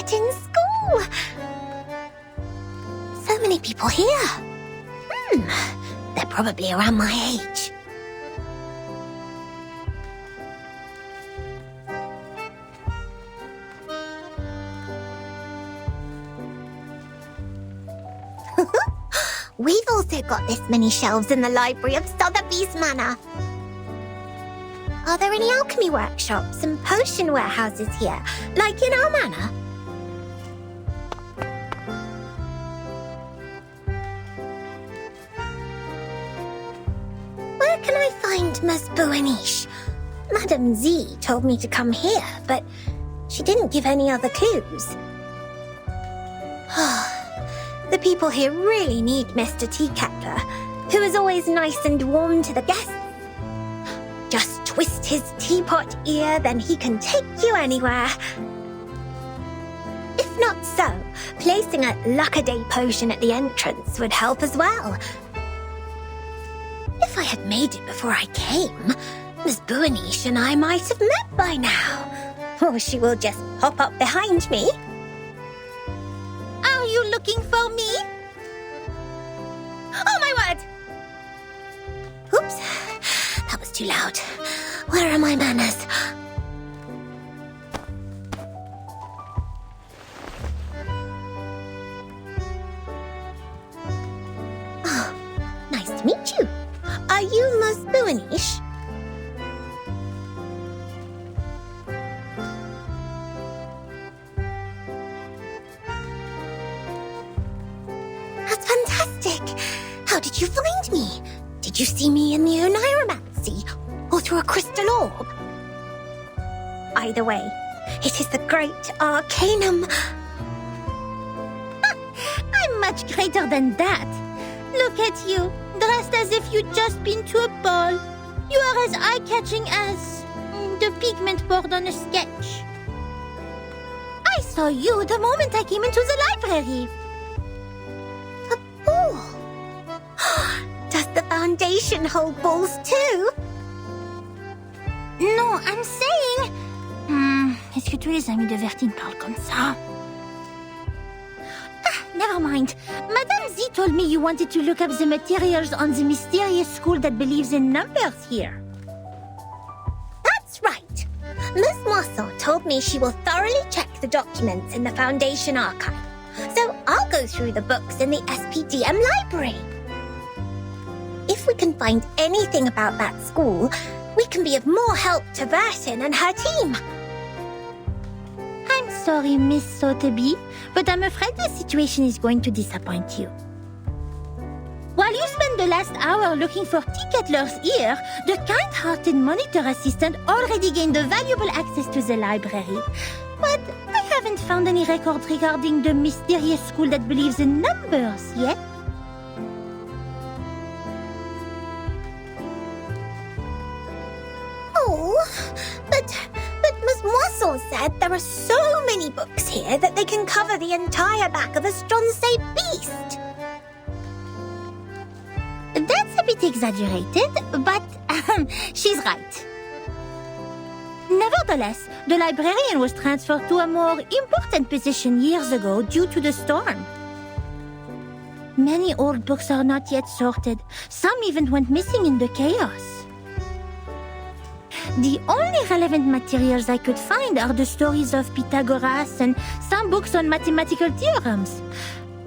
yet in school. So many people here. They're probably around my age. We've also got this many shelves in the library of Sotheby's Manor. Are there any alchemy workshops and potion warehouses here, like in our manor? Where can I find Ms. Buanish? Madame Z told me to come here, but she didn't give any other clues. The people here really need Mr. Teaketler, who is always nice and warm to the guests. Just twist his teapot ear, then he can take you anywhere. If not so, placing a luck-a-day potion at the entrance would help as well. If I had made it before I came, Ms. Buanish and I might have met by now. Or she will just pop up behind me. Are you looking for me? Oh, my word! Oops, that was too loud. Where are my manners? Oh, nice to meet you. Are you Ms. Buanish? That's fantastic. How did you find me? Did you see me in the Oneiromancy or through a crystal orb? Either way, it is the great Arcanum. I'm much greater than that. Look at you, dressed as if you'd just been to a ball. You are as eye-catching as the pigment board on a sketch. I saw you the moment I came into the library. A ball? Does the Foundation hold balls too? Non, I'm saying... Est-ce que tous les amis de Vertine parlent comme ça? Never mind. Madame Z told me you wanted to look up the materials on the mysterious school that believes in numbers here. That's right. Ms. Moisson told me she will thoroughly check the documents in the Foundation archive. So I'll go through the books in the SPDM library. If we can find anything about that school, we can be of more help to Vertin and her team. I'm sorry, Miss Sotheby, but I'm afraid the situation is going to disappoint you. While you spend the last hour looking for Teaketler's ear, the kind-hearted monitor assistant already gained valuable access to the library. But I haven't found any records regarding the mysterious school that believes in numbers yet. Oh, but Ms. Moisson said there are so many books here that they can cover the entire back of a Stronsay beast. That's a bit exaggerated, but she's right. Nevertheless, the librarian was transferred to a more important position years ago due to the storm. Many old books are not yet sorted. Some even went missing in the chaos. The only relevant materials I could find are the stories of Pythagoras and some books on mathematical theorems.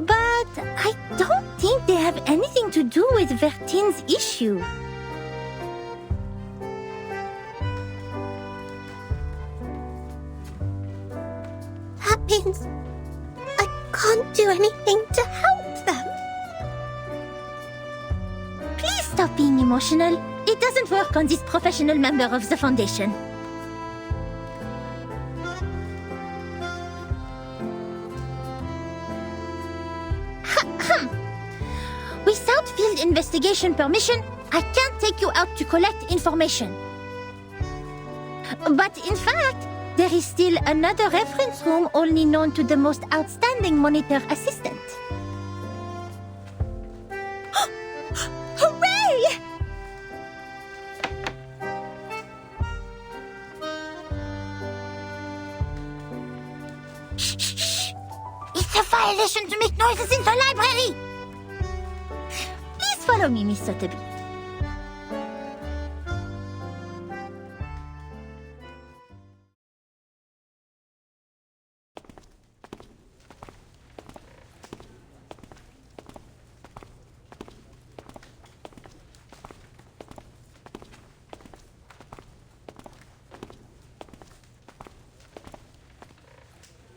But I don't think they have anything to do with Vertine's issue. That means I can't do anything to help them. Please stop being emotional. It doesn't work on this professional member of the Foundation. Without field investigation permission, I can't take you out to collect information. But in fact, there is still another reference room only known to the most outstanding monitor assistant. Hooray! Shh. violation to make noises in the library! Please follow me, Miss Sotheby.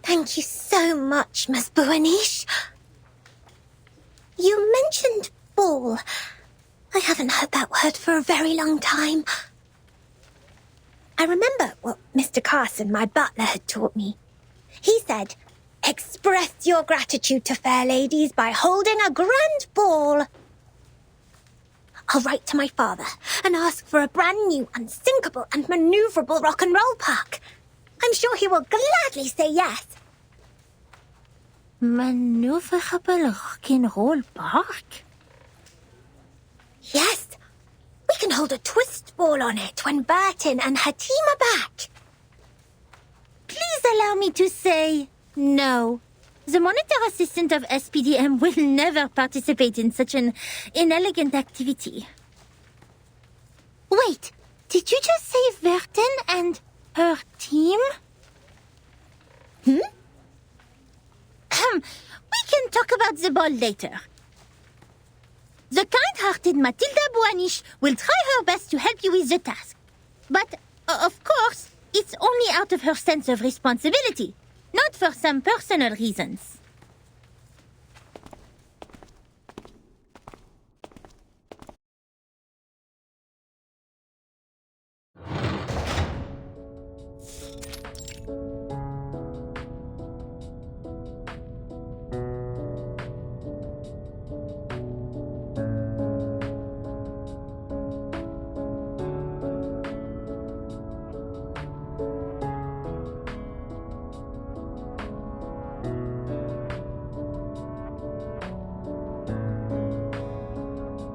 Thank you so much, Miss Buanish. You mentioned ball. I haven't heard that word for a very long time. I remember what Mr. Carson, my butler, had taught me. He said, express your gratitude to fair ladies by holding a grand ball. I'll write to my father and ask for a brand new, unsinkable and maneuverable rock and roll park. I'm sure he will gladly say yes. Maneuverable rock and roll park? Yes. We can hold a twist ball on it when Burton and her team are back. Please allow me to say no. The monitor assistant of SPDM will never participate in such an inelegant activity. Wait, did you just say Burton and her team? We can talk about the ball later. The kind-hearted Matilda Buanish will try her best to help you with the task. But, of course, it's only out of her sense of responsibility, not for some personal reasons.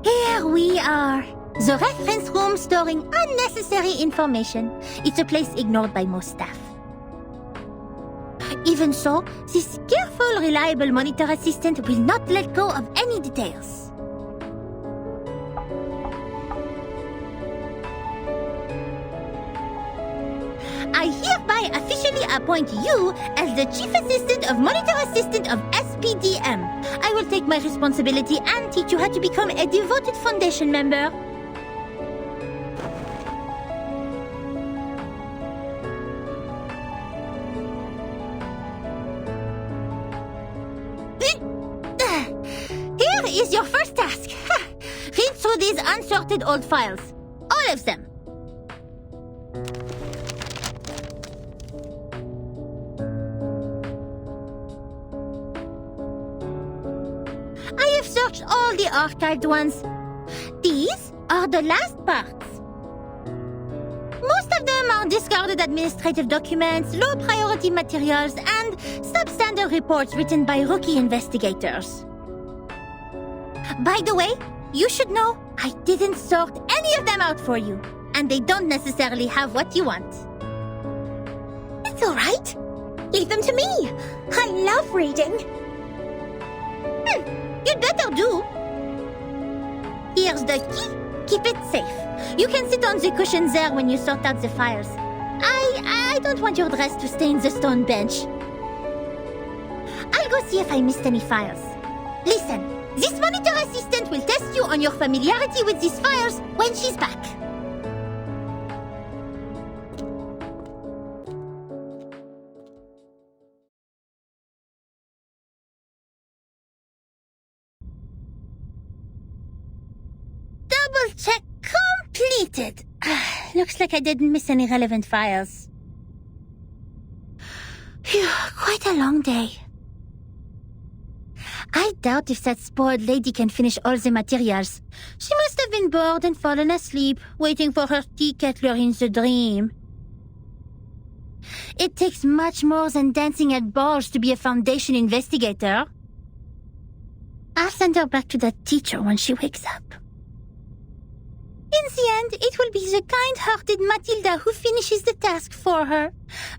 Here we are. The reference room storing unnecessary information. It's a place ignored by most staff. Even so, this careful, reliable monitor assistant will not let go of any details. I hereby officially appoint you as the Chief Assistant of Monitor Assistant of SPDM. I will take my responsibility and teach you how to become a devoted Foundation member. Here is your first task. Read through these unsorted old files. All of them. I have searched all the archived ones. These are the last parts. Most of them are discarded administrative documents, low-priority materials, and substandard reports written by rookie investigators. By the way, you should know I didn't sort any of them out for you, and they don't necessarily have what you want. It's all right. Leave them to me. I love reading. You'd better do. Here's the key. Keep it safe. You can sit on the cushions there when you sort out the files. I don't want your dress to stain the stone bench. I'll go see if I missed any files. Listen, this monitor assistant will test you on your familiarity with these files when she's back. Double check completed. Looks like I didn't miss any relevant files. Phew, quite a long day. I doubt if that spoiled lady can finish all the materials. She must have been bored and fallen asleep, waiting for her tea kettler in the dream. It takes much more than dancing at balls to be a Foundation investigator. I'll send her back to that teacher when she wakes up. In the end, it will be the kind-hearted Matilda who finishes the task for her.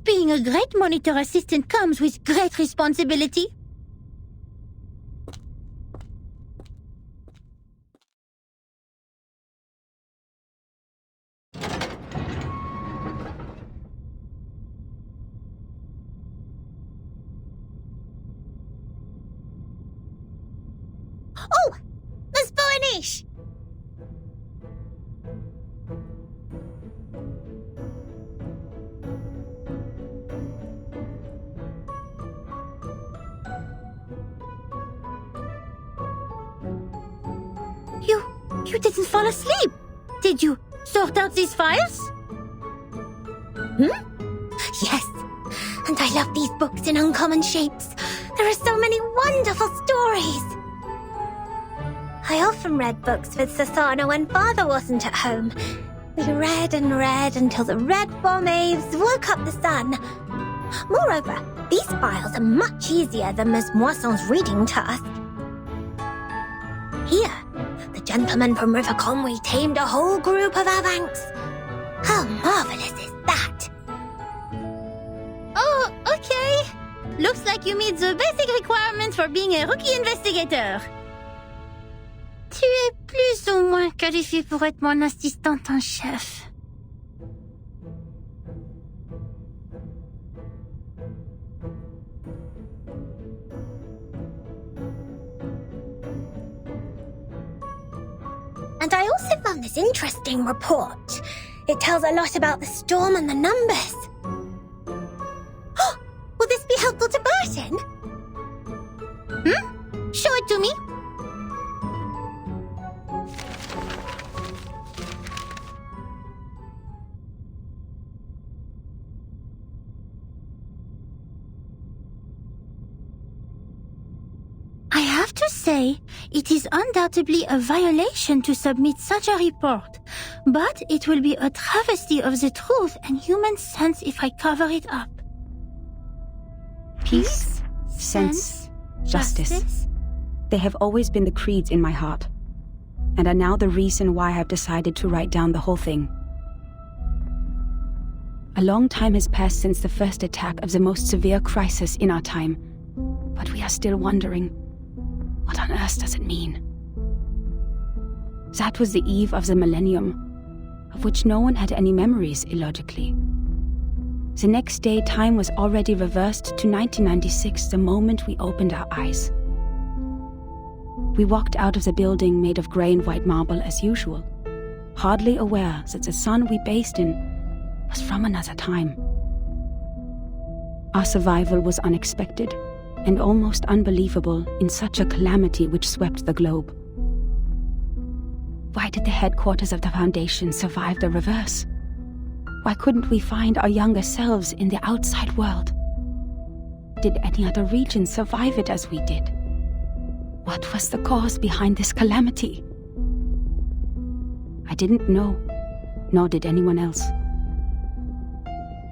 Being a great monitor assistant comes with great responsibility. Oh, Miss Boanish! You didn't fall asleep. Did you sort out these files? Yes. And I love these books in uncommon shapes. There are so many wonderful stories. I often read books with Sathana when Father wasn't at home. We read and read until the red bomb waves woke up the sun. Moreover, these files are much easier than Miss Moisson's reading task. Here, the gentleman from River Conway tamed a whole group of Avanks. How marvelous is that? Oh, okay. Looks like you meet the basic requirements for being a rookie investigator. Tu es plus ou moins qualifié pour être mon assistante en chef. And I also found this interesting report. It tells a lot about the storm and the numbers. Will this be helpful to Burton? Show it to me. I have to say, it is undoubtedly a violation to submit such a report, but it will be a travesty of the truth and human sense if I cover it up. Peace, sense, justice. They have always been the creeds in my heart, and are now the reason why I have decided to write down the whole thing. A long time has passed since the first attack of the most severe crisis in our time, but we are still wondering, what on earth does it mean? That was the eve of the millennium, of which no one had any memories, illogically. The next day, time was already reversed to 1996 the moment we opened our eyes. We walked out of the building made of grey and white marble as usual, hardly aware that the sun we bathed in was from another time. Our survival was unexpected and almost unbelievable in such a calamity which swept the globe. Why did the headquarters of the Foundation survive the reverse? Why couldn't we find our younger selves in the outside world? Did any other region survive it as we did? What was the cause behind this calamity? I didn't know, nor did anyone else.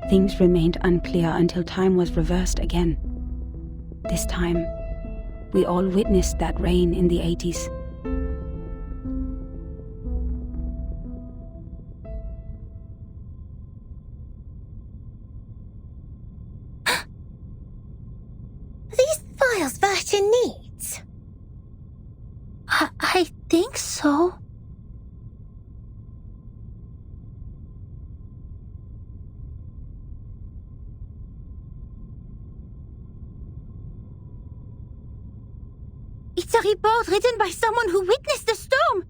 Things remained unclear until time was reversed again. This time, we all witnessed that rain in the 80s. These files Burton needs? I think so. It's a report written by someone who witnessed the storm.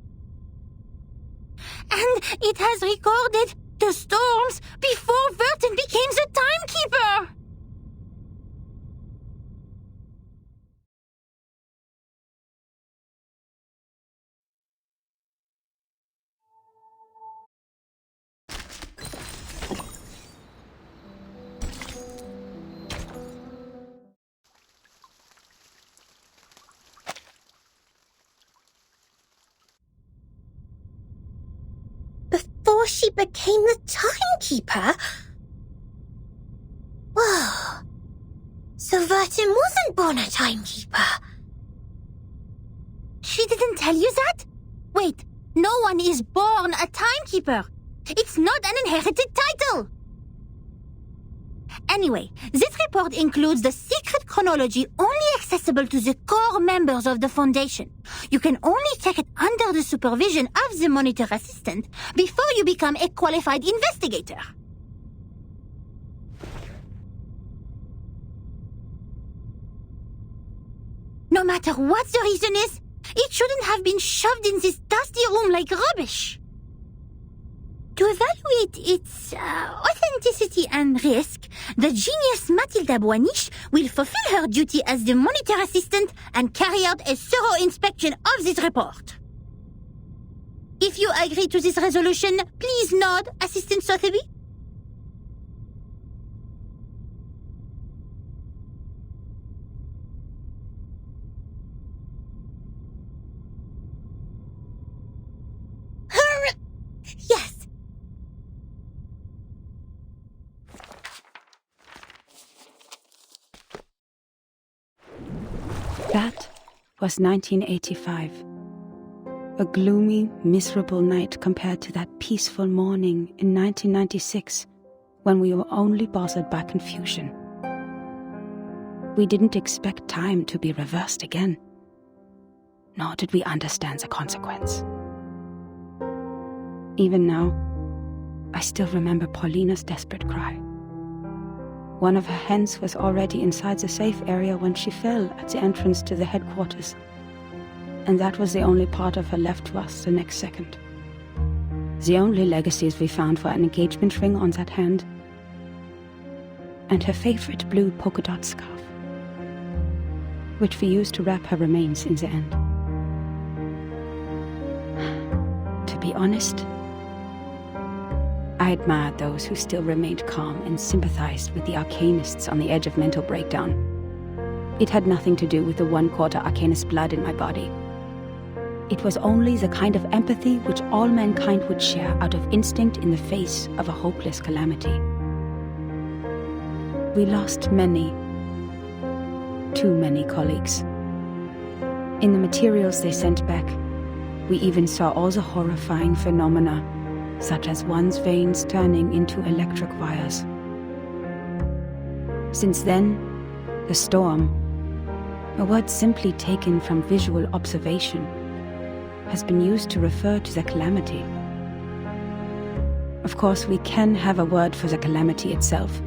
And it has recorded the storms before Verton became the timekeeper. Before she became the timekeeper? Whoa. So Verton wasn't born a timekeeper. She didn't tell you that? Wait, no one is born a timekeeper. It's not an inherited title. Anyway, this report includes the secret chronology only accessible to the core members of the Foundation. You can only check it under the supervision of the monitor assistant before you become a qualified investigator. No matter what the reason is, It shouldn't have been shoved in this dusty room like rubbish. To evaluate its authenticity and risk, the genius Mathilda Boiniche will fulfill her duty as the monitor assistant and carry out a thorough inspection of this report. If you agree to this resolution, please nod, Assistant Sotheby. Yes. That was 1985. A gloomy, miserable night compared to that peaceful morning in 1996, when we were only bothered by confusion. We didn't expect time to be reversed again, nor did we understand the consequence. Even now, I still remember Paulina's desperate cry. One of her hens was already inside the safe area when she fell at the entrance to the headquarters, and that was the only part of her left to us the next second. The only legacies we found were an engagement ring on that hand, and her favorite blue polka dot scarf, which we used to wrap her remains in the end. To be honest, I admired those who still remained calm and sympathized with the arcanists on the edge of mental breakdown. It had nothing to do with the 1/4 arcanist blood in my body. It was only the kind of empathy which all mankind would share out of instinct in the face of a hopeless calamity. We lost many, too many colleagues. In the materials they sent back, we even saw all the horrifying phenomena, such as one's veins turning into electric wires. Since then, the storm, a word simply taken from visual observation, has been used to refer to the calamity. Of course, we can have a word for the calamity itself.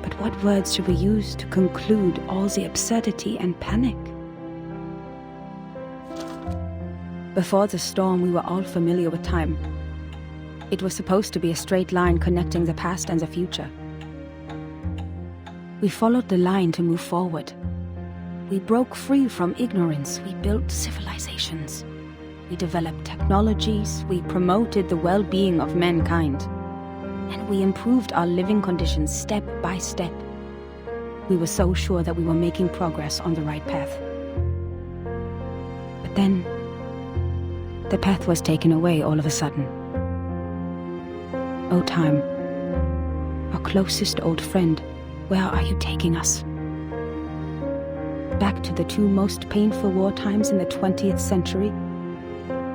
But what words should we use to conclude all the absurdity and panic? Before the storm, we were all familiar with time. It was supposed to be a straight line connecting the past and the future. We followed the line to move forward. We broke free from ignorance. We built civilizations. We developed technologies. We promoted the well-being of mankind. And we improved our living conditions step by step. We were so sure that we were making progress on the right path. But then, the path was taken away all of a sudden. Oh, time, our closest old friend, where are you taking us? Back to the two most painful war times in the 20th century?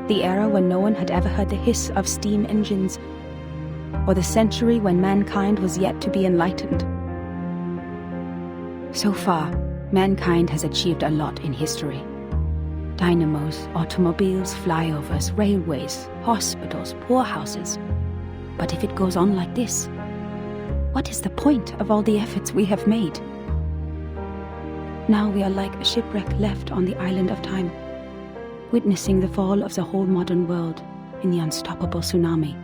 The era when no one had ever heard the hiss of steam engines, or the century when mankind was yet to be enlightened? So far, mankind has achieved a lot in history. Dynamos, automobiles, flyovers, railways, hospitals, poorhouses. But if it goes on like this, what is the point of all the efforts we have made? Now we are like a shipwreck left on the island of time, witnessing the fall of the whole modern world in the unstoppable tsunami.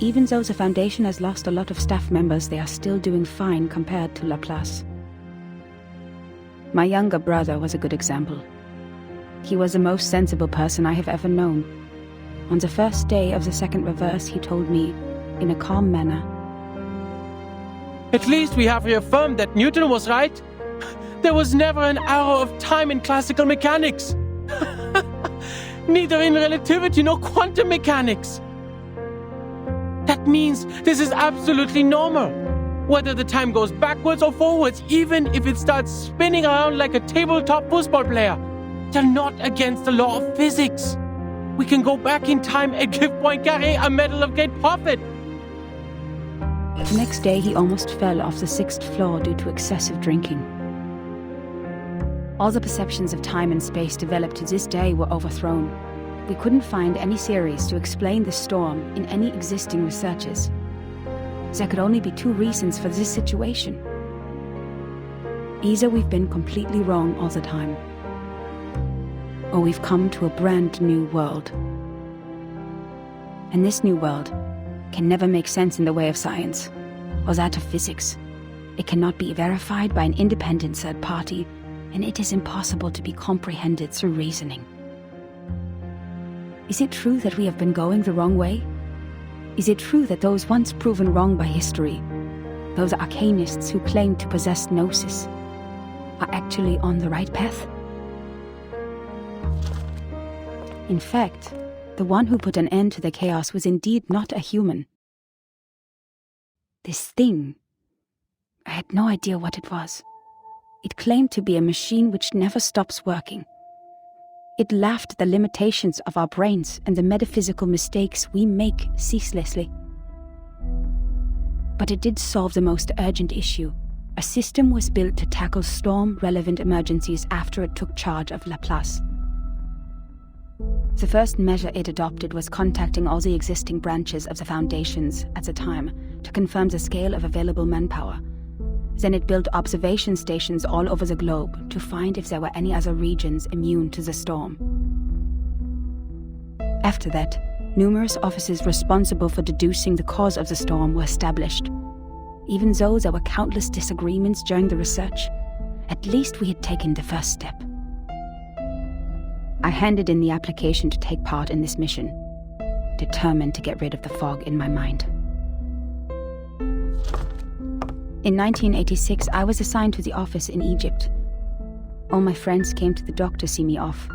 Even though the Foundation has lost a lot of staff members, they are still doing fine compared to Laplace. My younger brother was a good example. He was the most sensible person I have ever known. On the first day of the second reverse, he told me, in a calm manner, "At least we have reaffirmed that Newton was right. There was never an arrow of time in classical mechanics. Neither in relativity nor quantum mechanics. That means this is absolutely normal. Whether the time goes backwards or forwards, even if it starts spinning around like a tabletop football player, they're not against the law of physics. We can go back in time and give Poincaré a medal of great profit." The next day, he almost fell off the 6th floor due to excessive drinking. All the perceptions of time and space developed to this day were overthrown. We couldn't find any theories to explain the storm in any existing researches. There could only be two reasons for this situation. Either we've been completely wrong all the time, or we've come to a brand new world. And this new world can never make sense in the way of science, or that of physics. It cannot be verified by an independent third party, and it is impossible to be comprehended through reasoning. Is it true that we have been going the wrong way? Is it true that those once proven wrong by history, those arcanists who claim to possess gnosis, are actually on the right path? In fact, the one who put an end to the chaos was indeed not a human. This thing, I had no idea what it was. It claimed to be a machine which never stops working. It laughed at the limitations of our brains and the metaphysical mistakes we make ceaselessly. But it did solve the most urgent issue. A system was built to tackle storm-relevant emergencies after it took charge of Laplace. The first measure it adopted was contacting all the existing branches of the foundations at the time to confirm the scale of available manpower. Then it built observation stations all over the globe to find if there were any other regions immune to the storm. After that, numerous offices responsible for deducing the cause of the storm were established. Even though there were countless disagreements during the research, at least we had taken the first step. I handed in the application to take part in this mission, determined to get rid of the fog in my mind. In 1986, I was assigned to the office in Egypt. All my friends came to the dock to see me off,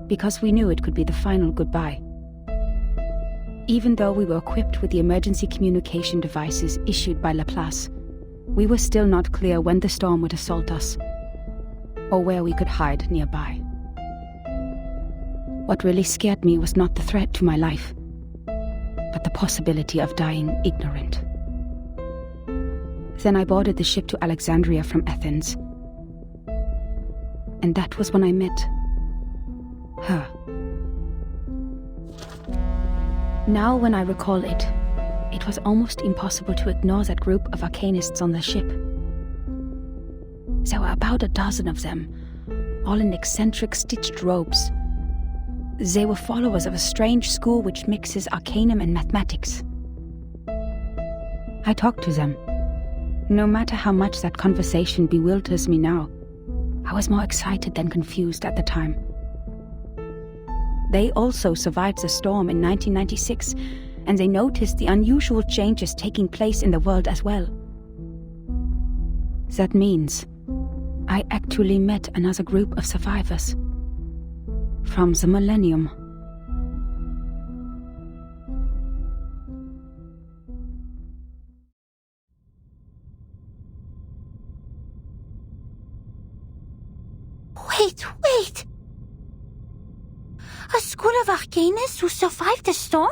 because we knew it could be the final goodbye. Even though we were equipped with the emergency communication devices issued by Laplace, we were still not clear when the storm would assault us, or where we could hide nearby. What really scared me was not the threat to my life, but the possibility of dying ignorant. Then I boarded the ship to Alexandria from Athens. And that was when I met her. Now when I recall it, it was almost impossible to ignore that group of arcanists on the ship. There were about a dozen of them, all in eccentric stitched robes. They were followers of a strange school which mixes arcanum and mathematics. I talked to them. No matter how much that conversation bewilders me now, I was more excited than confused at the time. They also survived the storm in 1996, and they noticed the unusual changes taking place in the world as well. That means I actually met another group of survivors from the Millennium. Wait! A school of arcanists who survived the storm?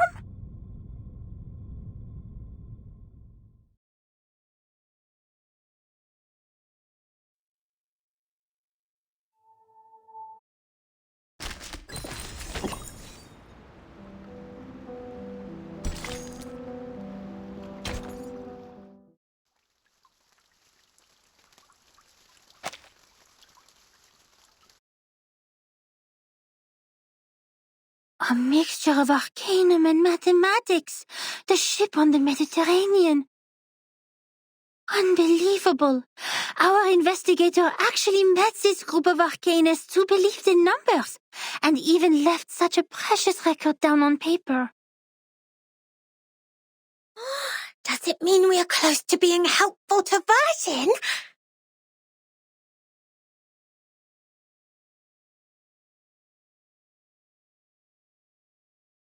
A mixture of arcanum and mathematics. The ship on the Mediterranean. Unbelievable. Our investigator actually met this group of arcanists who believed in numbers, and even left such a precious record down on paper. Does it mean we are close to being helpful to Virgin?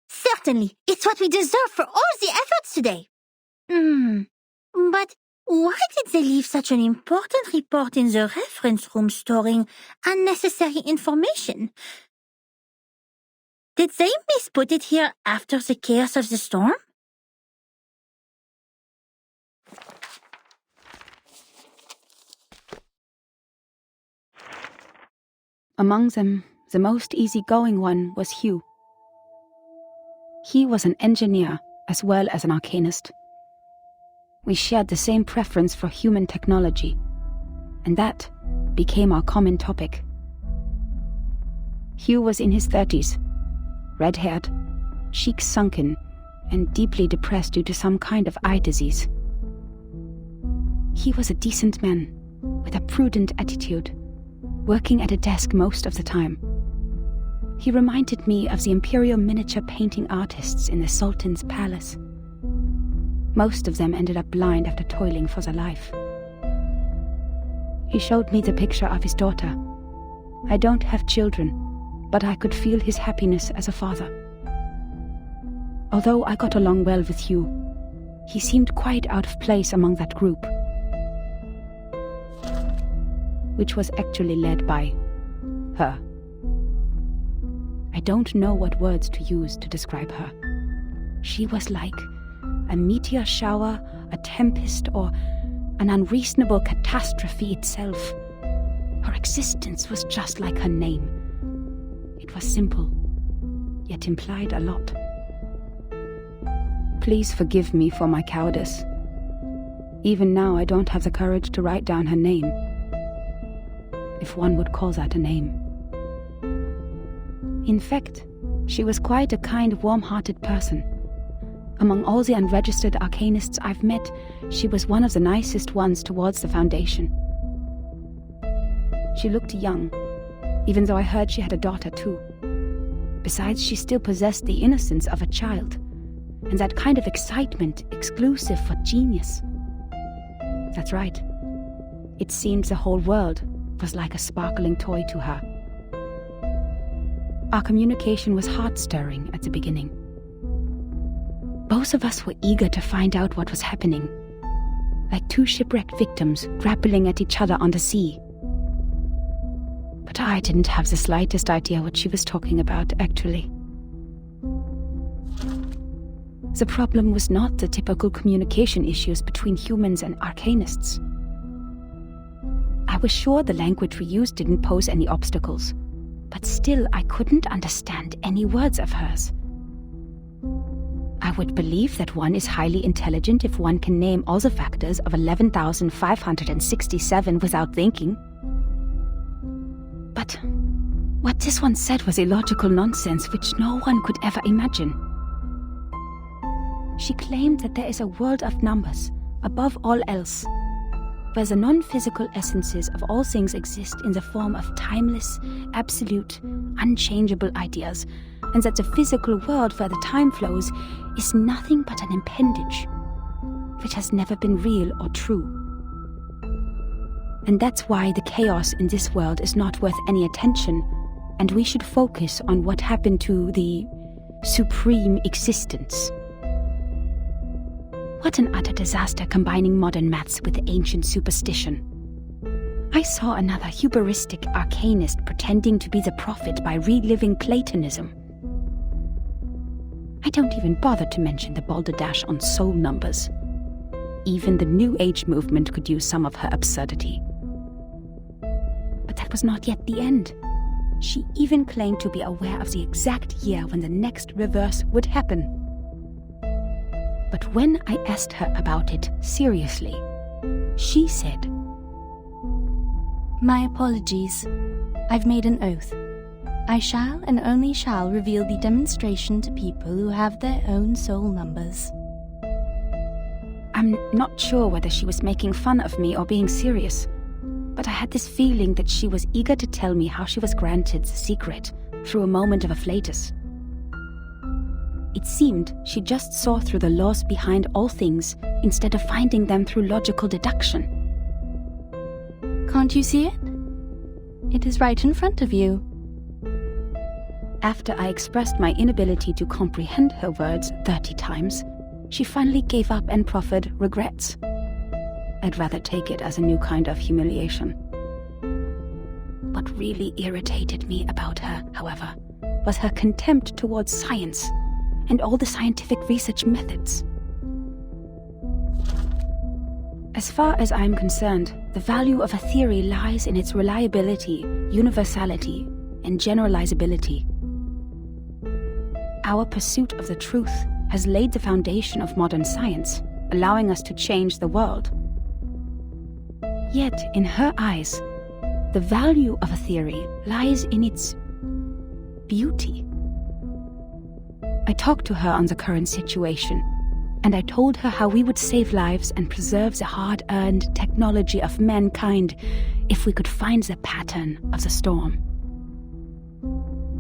Certainly, it's what we deserve for all the efforts today. But why did they leave such an important report in the reference room storing unnecessary information? Did they misput it here after the chaos of the storm? Among them, the most easygoing one was Hugh. He was an engineer as well as an arcanist. We shared the same preference for human technology, and that became our common topic. Hugh was in his 30s, red-haired, cheeks sunken, and deeply depressed due to some kind of eye disease. He was a decent man, with a prudent attitude, working at a desk most of the time. He reminded me of the imperial miniature painting artists in the Sultan's palace. Most of them ended up blind after toiling for their life. He showed me the picture of his daughter. I don't have children, but I could feel his happiness as a father. Although I got along well with Hugh, he seemed quite out of place among that group, which was actually led by her. I don't know what words to use to describe her. She was like a meteor shower, a tempest, or an unreasonable catastrophe itself. Her existence was just like her name. It was simple, yet implied a lot. Please forgive me for my cowardice. Even now, I don't have the courage to write down her name, if one would call that a name. In fact, she was quite a kind, warm-hearted person. Among all the unregistered arcanists I've met, she was one of the nicest ones towards the Foundation. She looked young, even though I heard she had a daughter too. Besides, she still possessed the innocence of a child, and that kind of excitement exclusive for genius. That's right. It seemed the whole world was like a sparkling toy to her. Our communication was heart-stirring at the beginning. Both of us were eager to find out what was happening, like two shipwrecked victims grappling at each other on the sea. But I didn't have the slightest idea what she was talking about, actually. The problem was not the typical communication issues between humans and arcanists. I was sure the language we used didn't pose any obstacles, but still I couldn't understand any words of hers. I would believe that one is highly intelligent if one can name all the factors of 11,567 without thinking. But what this one said was illogical nonsense which no one could ever imagine. She claimed that there is a world of numbers, above all else, where the non-physical essences of all things exist in the form of timeless, absolute, unchangeable ideas, and that the physical world where the time flows is nothing but an appendage, which has never been real or true. And that's why the chaos in this world is not worth any attention, and we should focus on what happened to the supreme existence. What an utter disaster combining modern maths with ancient superstition. I saw another hubristic arcanist pretending to be the prophet by reliving Platonism. I don't even bother to mention the balderdash on soul numbers. Even the New Age movement could use some of her absurdity. But that was not yet the end. She even claimed to be aware of the exact year when the next reverse would happen. But when I asked her about it seriously, she said, "My apologies. I've made an oath. I shall and only shall reveal the demonstration to people who have their own soul numbers." I'm not sure whether she was making fun of me or being serious, but I had this feeling that she was eager to tell me how she was granted the secret through a moment of afflatus. It seemed she just saw through the laws behind all things instead of finding them through logical deduction. Can't you see it? It is right in front of you. After I expressed my inability to comprehend her words 30 times, she finally gave up and proffered regrets. I'd rather take it as a new kind of humiliation. What really irritated me about her, however, was her contempt towards science and all the scientific research methods. As far as I'm concerned, the value of a theory lies in its reliability, universality, and generalizability. Our pursuit of the truth has laid the foundation of modern science, allowing us to change the world. Yet, in her eyes, the value of a theory lies in its beauty. I talked to her on the current situation, and I told her how we would save lives and preserve the hard-earned technology of mankind if we could find the pattern of the storm.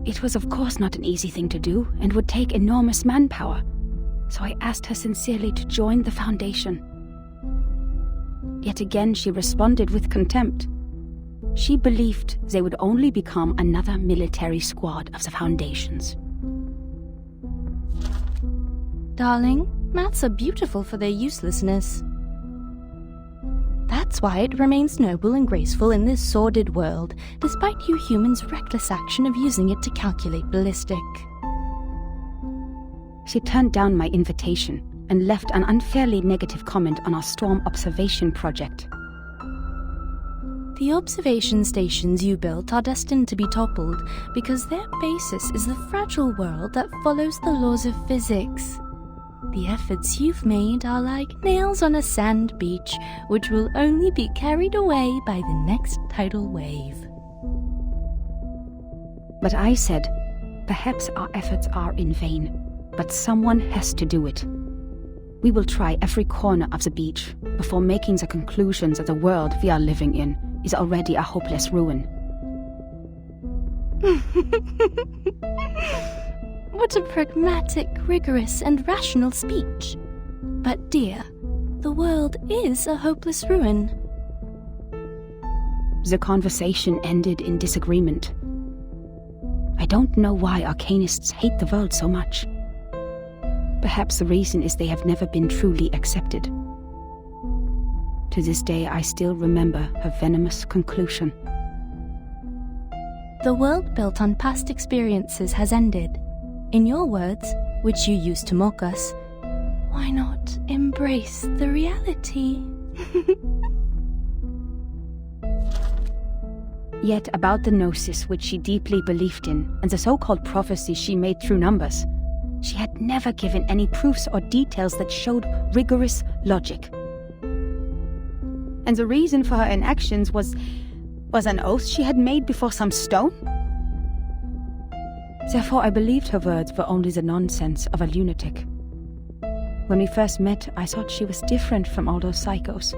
It was of course not an easy thing to do and would take enormous manpower, so I asked her sincerely to join the Foundation. Yet again she responded with contempt. She believed they would only become another military squad of the Foundation's. Darling, maths are beautiful for their uselessness. That's why it remains noble and graceful in this sordid world, despite you humans' reckless action of using it to calculate ballistic. She turned down my invitation and left an unfairly negative comment on our storm observation project. The observation stations you built are destined to be toppled because their basis is the fragile world that follows the laws of physics. The efforts you've made are like nails on a sand beach, which will only be carried away by the next tidal wave. But I said, perhaps our efforts are in vain, but someone has to do it. We will try every corner of the beach before making the conclusion that the world we are living in is already a hopeless ruin. What a pragmatic, rigorous, and rational speech. But dear, the world is a hopeless ruin. The conversation ended in disagreement. I don't know why arcanists hate the world so much. Perhaps the reason is they have never been truly accepted. To this day, I still remember her venomous conclusion. The world built on past experiences has ended. In your words, which you used to mock us, why not embrace the reality? Yet about the gnosis which she deeply believed in, and the so-called prophecy she made through numbers, she had never given any proofs or details that showed rigorous logic. And the reason for her inactions was an oath she had made before some stone? Therefore I believed her words were only the nonsense of a lunatic. When we first met, I thought she was different from all those psychos,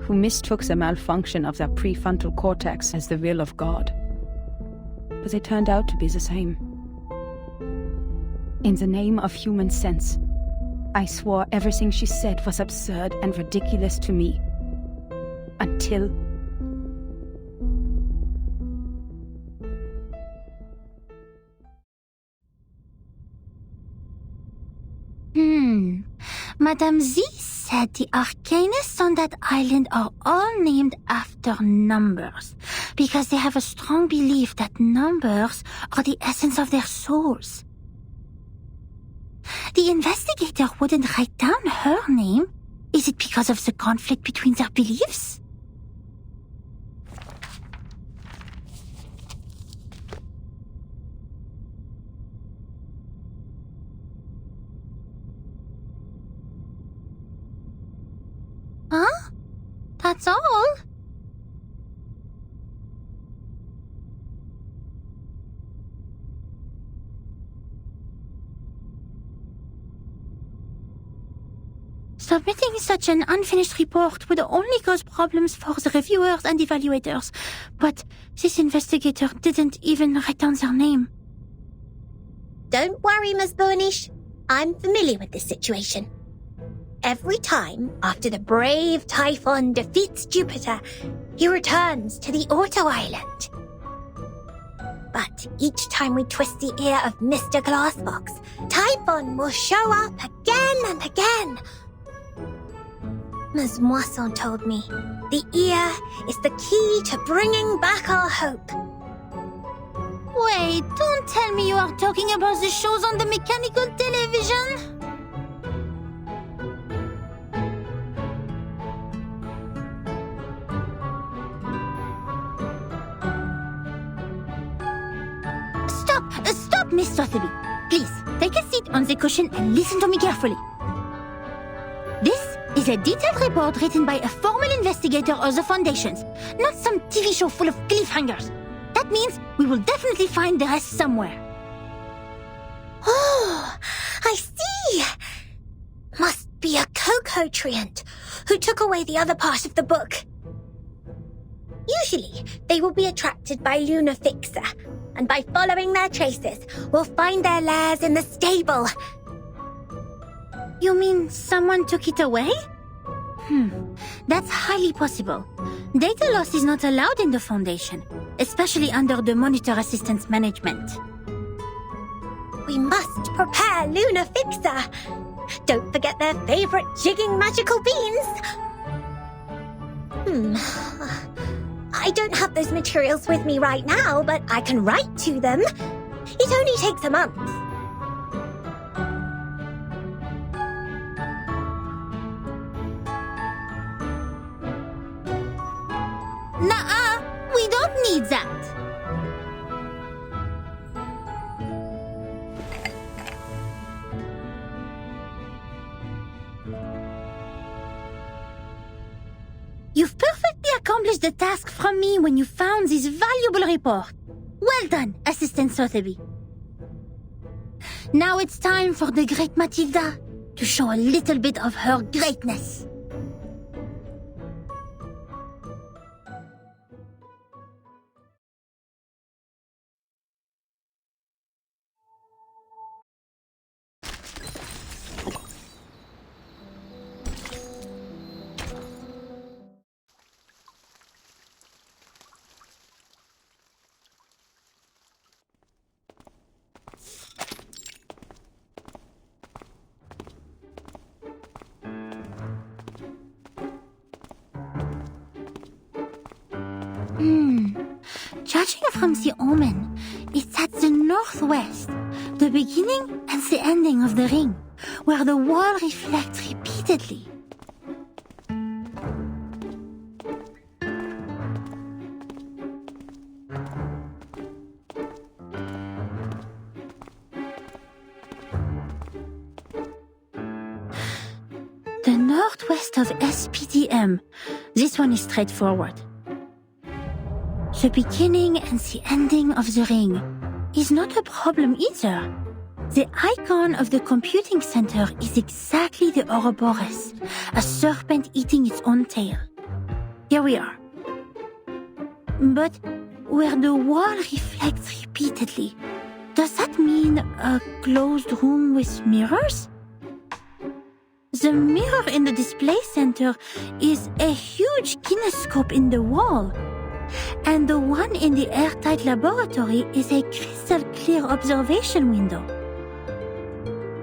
who mistook the malfunction of their prefrontal cortex as the will of God. But they turned out to be the same. In the name of human sense, I swore everything she said was absurd and ridiculous to me. Until... Madame Z said the arcanists on that island are all named after numbers, because they have a strong belief that numbers are the essence of their souls. The investigator wouldn't write down her name. Is it because of the conflict between their beliefs? Huh? That's all? Submitting such an unfinished report would only cause problems for the reviewers and evaluators, but this investigator didn't even write down their name. Don't worry, Ms. Burnish. I'm familiar with this situation. Every time after the brave Typhon defeats Jupiter, he returns to the Auto Island. But each time we twist the ear of Mr. Glassbox, Typhon will show up again and again. Ms. Moisson told me the ear is the key to bringing back our hope. Wait, don't tell me you are talking about the shows on the mechanical television? Stop, Miss Sotheby. Please, take a seat on the cushion and listen to me carefully. This is a detailed report written by a formal investigator of the Foundations, not some TV show full of cliffhangers. That means we will definitely find the rest somewhere. Oh, I see. Must be a Coco Treant who took away the other part of the book. Usually, they will be attracted by Luna Fixer, and by following their traces, we'll find their lairs in the stable. You mean someone took it away? That's highly possible. Data loss is not allowed in the Foundation, especially under the Monitor Assistance Management. We must prepare Luna Fixer. Don't forget their favorite jigging magical beans. I don't have those materials with me right now, but I can write to them. It only takes a month. Nuh-uh, we don't need that. You've perfectly accomplished the task from me when you found this valuable report. Well done, Assistant Sotheby. Now it's time for the great Matilda to show a little bit of her greatness. Judging from the omen, it's at the northwest, the beginning and the ending of the ring, where the wall reflects repeatedly. The northwest of SPDM. This one is straightforward. The beginning and the ending of the ring is not a problem either. The icon of the computing center is exactly the Ouroboros, a serpent eating its own tail. Here we are. But where the wall reflects repeatedly, does that mean a closed room with mirrors? The mirror in the display center is a huge kinescope in the wall. And the one in the airtight laboratory is a crystal clear observation window.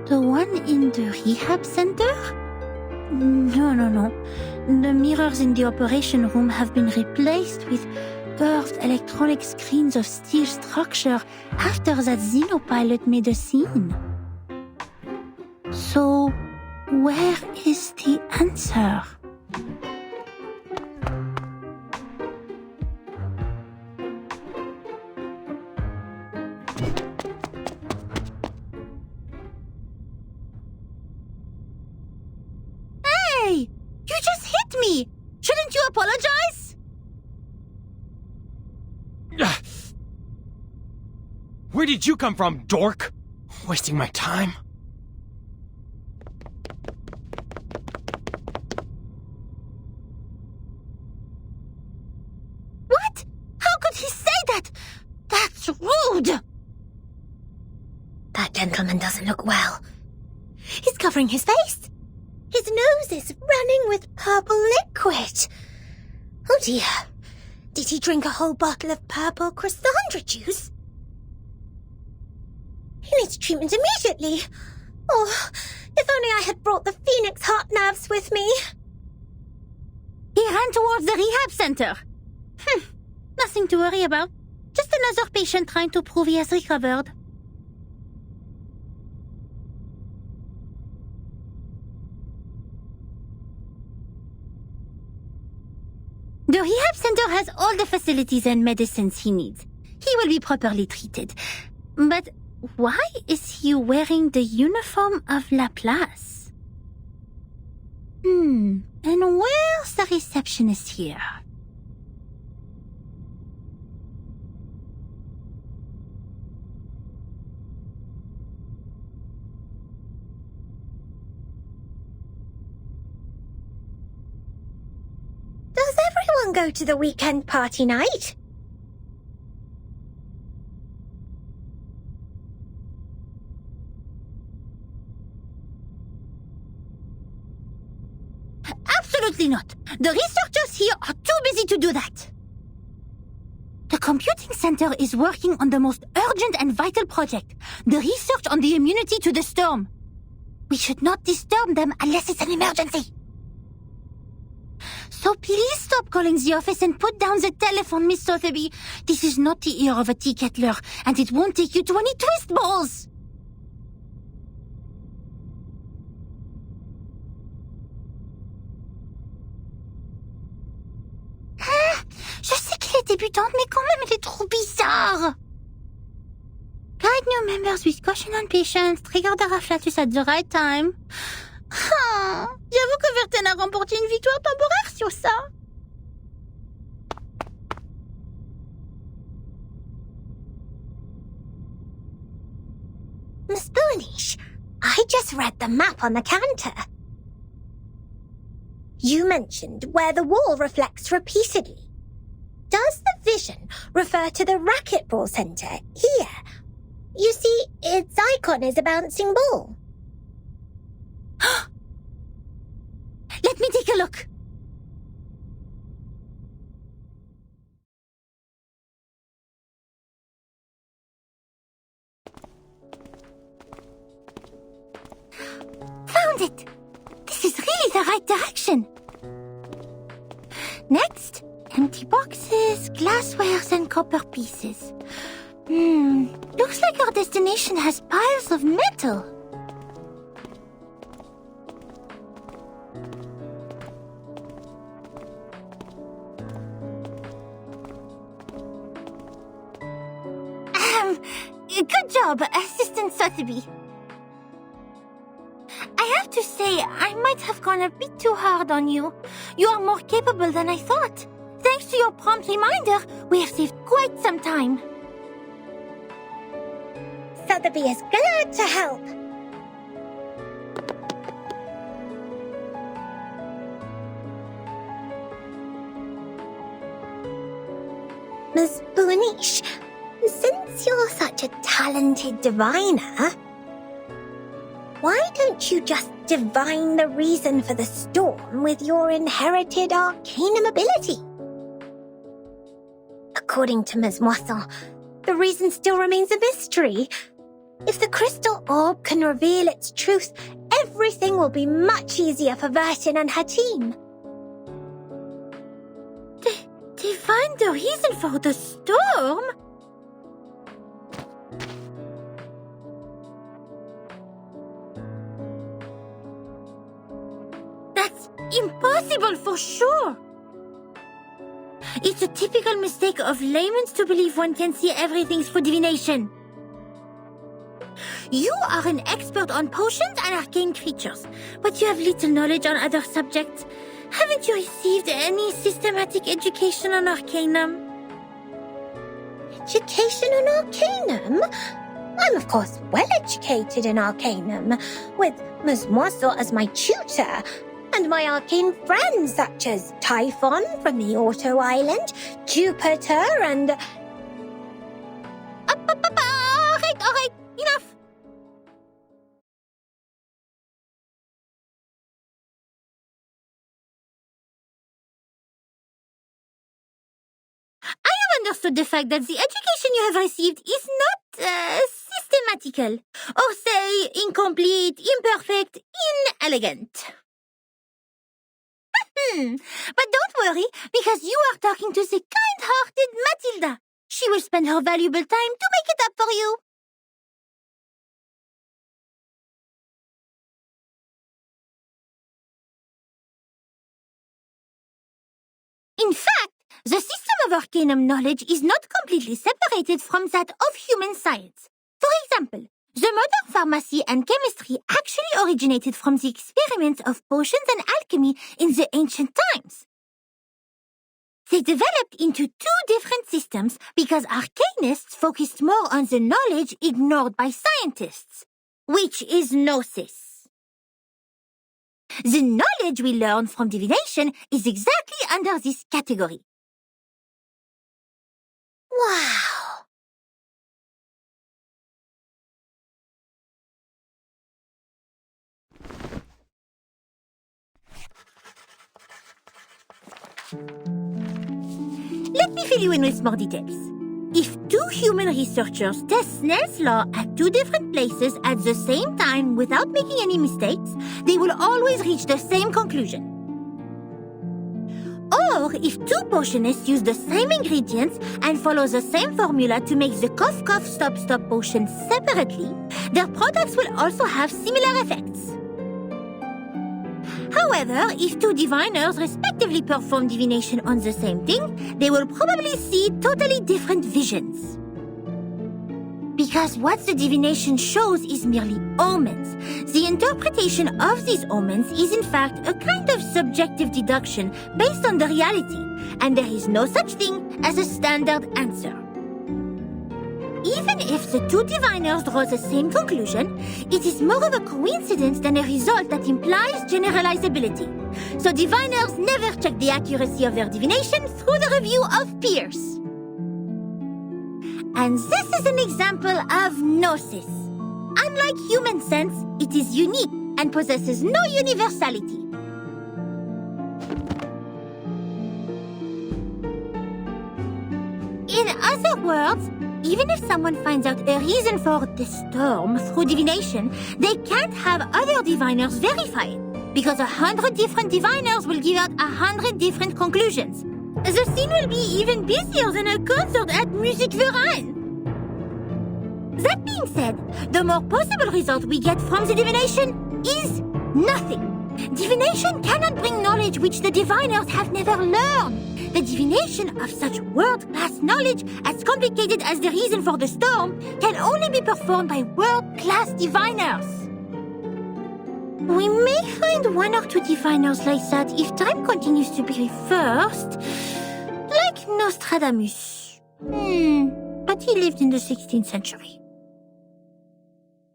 The one in the rehab center? No. The mirrors in the operation room have been replaced with curved electronic screens of steel structure after that xenopilot made a scene. So, where is the answer? Hey! You just hit me! Shouldn't you apologize? Where did you come from, dork? Wasting my time? What? How could he say that? That's rude! That gentleman doesn't look well. He's covering his face. His nose is running with purple liquid. Oh dear. Did he drink a whole bottle of purple Chrysandra juice? He needs treatment immediately. Oh, if only I had brought the Phoenix heart nerves with me. He ran towards the rehab center. Nothing to worry about. Just another patient trying to prove he has recovered. The rehab center has all the facilities and medicines he needs. He will be properly treated. But why is he wearing the uniform of Laplace? And where's the receptionist here? Does everyone go to the weekend party night? Absolutely not. The researchers here are too busy to do that. The computing center is working on the most urgent and vital project, the research on the immunity to the storm. We should not disturb them unless it's an emergency. So please stop calling the office and put down the telephone, Miss Sotheby. This is not the ear of a tea kettler, and it won't take you to any twist balls. Je sais qu'elle est débutante, mais quand même, elle est trop bizarre. Guide new members with caution and patience. Trigger the afflatus at the right time. J'avoue que Verten a remporté une victoire temporaire sur ça. Miss Boonish, I just read the map on the counter. You mentioned where the wall reflects repeatedly. Does the vision refer to the racquetball center here? You see, its icon is a bouncing ball. Let me take a look. Found it! This is really the right direction. Next, empty boxes, glasswares, and copper pieces. Looks like our destination has piles of metal. Good job, Assistant Sotheby. I have to say, I might have gone a bit too hard on you. You are more capable than I thought. Thanks to your prompt reminder, we have saved quite some time. Sotheby is glad to help. Miss Boonish, since you're such a talented diviner, why don't you just divine the reason for the storm with your inherited arcanum ability? According to Ms. Moisson, the reason still remains a mystery. If the crystal orb can reveal its truth, everything will be much easier for Vertin and her team. Divine the reason for the storm? That's impossible for sure. It's a typical mistake of laymen to believe one can see everything through divination. You are an expert on potions and arcane creatures, but you have little knowledge on other subjects. Haven't you received any systematic education on arcanum? Education on arcanum? I'm of course well educated in arcanum, with Ms. Moisson as my tutor, and my arcane friends such as Typhon from the Auto Island, Jupiter, and... All right, enough! I have understood the fact that the education you have received is not systematical, or say incomplete, imperfect, inelegant. But don't worry, because you are talking to the kind-hearted Matilda. She will spend her valuable time to make it up for you. In fact, the system of arcanum knowledge is not completely separated from that of human science. For example, The modern pharmacy and chemistry actually originated from the experiments of potions and alchemy in the ancient times. They developed into two different systems because arcanists focused more on the knowledge ignored by scientists, which is gnosis. The knowledge we learn from divination is exactly under this category. Wow! Let me fill you in with more details. If two human researchers test Snell's law at two different places at the same time without making any mistakes, they will always reach the same conclusion. Or if two potionists use the same ingredients and follow the same formula to make the cough cough stop stop potion separately, their products will also have similar effects. However, if two diviners respectively perform divination on the same thing, they will probably see totally different visions. Because what the divination shows is merely omens. The interpretation of these omens is in fact a kind of subjective deduction based on the reality, and there is no such thing as a standard answer. Even if the two diviners draw the same conclusion, it is more of a coincidence than a result that implies generalizability. So diviners never check the accuracy of their divination through the review of peers. And this is an example of gnosis. Unlike human sense, it is unique and possesses no universality. In other words, even if someone finds out a reason for the storm through divination, they can't have other diviners verify it, because 100 different diviners will give out 100 different conclusions. The scene will be even busier than a concert at Musikverein. That being said, the more possible result we get from the divination is nothing. Divination cannot bring knowledge which the diviners have never learned. The divination of such world-class knowledge, as complicated as the reason for the storm, can only be performed by world-class diviners. We may find one or two diviners like that if time continues to be reversed, like Nostradamus. But he lived in the 16th century.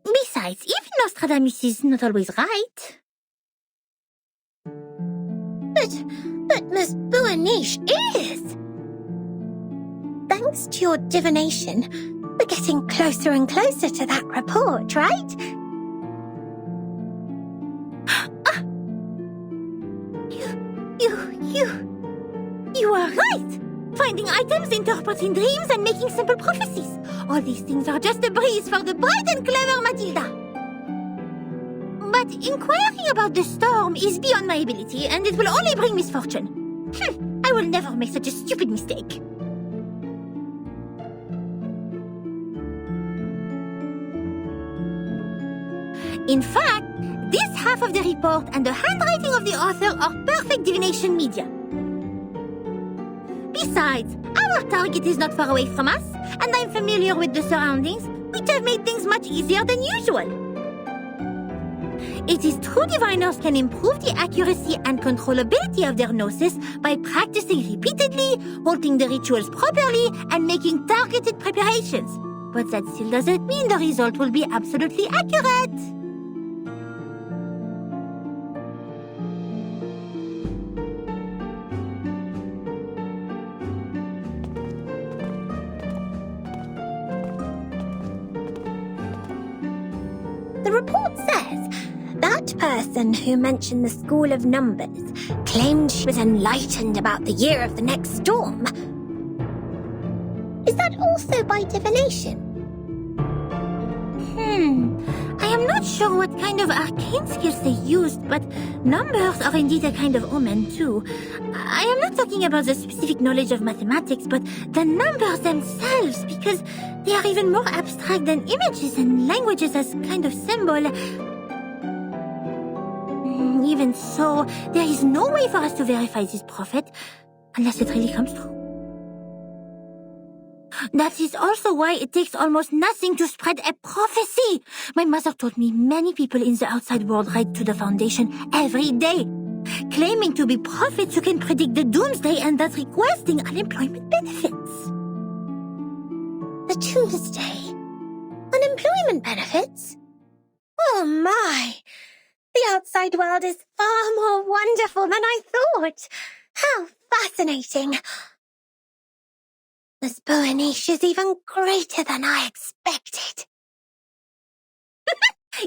Besides, even Nostradamus is not always right. But Miss Buaniche is! Thanks to your divination, we're getting closer and closer to that report, right? You are right! Finding items, interpreting dreams, and making simple prophecies. All these things are just a breeze for the bright and clever Matilda. But inquiring about the storm is beyond my ability, and it will only bring misfortune. I will never make such a stupid mistake. In fact, this half of the report and the handwriting of the author are perfect divination media. Besides, our target is not far away from us, and I'm familiar with the surroundings, which have made things much easier than usual. It is true diviners can improve the accuracy and controllability of their gnosis by practicing repeatedly, holding the rituals properly, and making targeted preparations. But that still doesn't mean the result will be absolutely accurate. The report says that person who mentioned the School of Numbers claimed she was enlightened about the year of the next storm. Is that also by divination? I am not sure what kind of arcane skills they used, but numbers are indeed a kind of omen too. I am not talking about the specific knowledge of mathematics, but the numbers themselves, because they are even more abstract than images and languages as kind of symbol. Even so, there is no way for us to verify this prophet, unless it really comes true. That is also why it takes almost nothing to spread a prophecy. My mother told me many people in the outside world write to the Foundation every day, claiming to be prophets who can predict the doomsday and thus requesting unemployment benefits. The doomsday? Unemployment benefits? Oh my! The outside world is far more wonderful than I thought. How fascinating! This Boanish is even greater than I expected.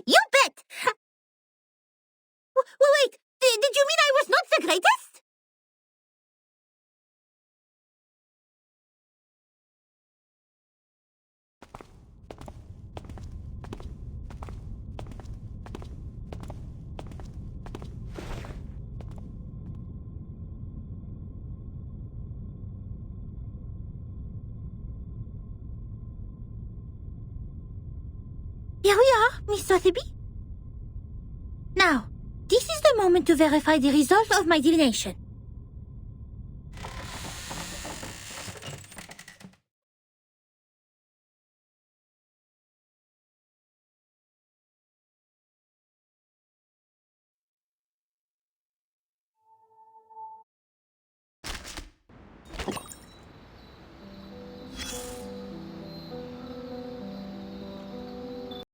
You bet! Wait, did you mean I was not the greatest? Here we are, Miss Sotheby. Now, this is the moment to verify the result of my divination.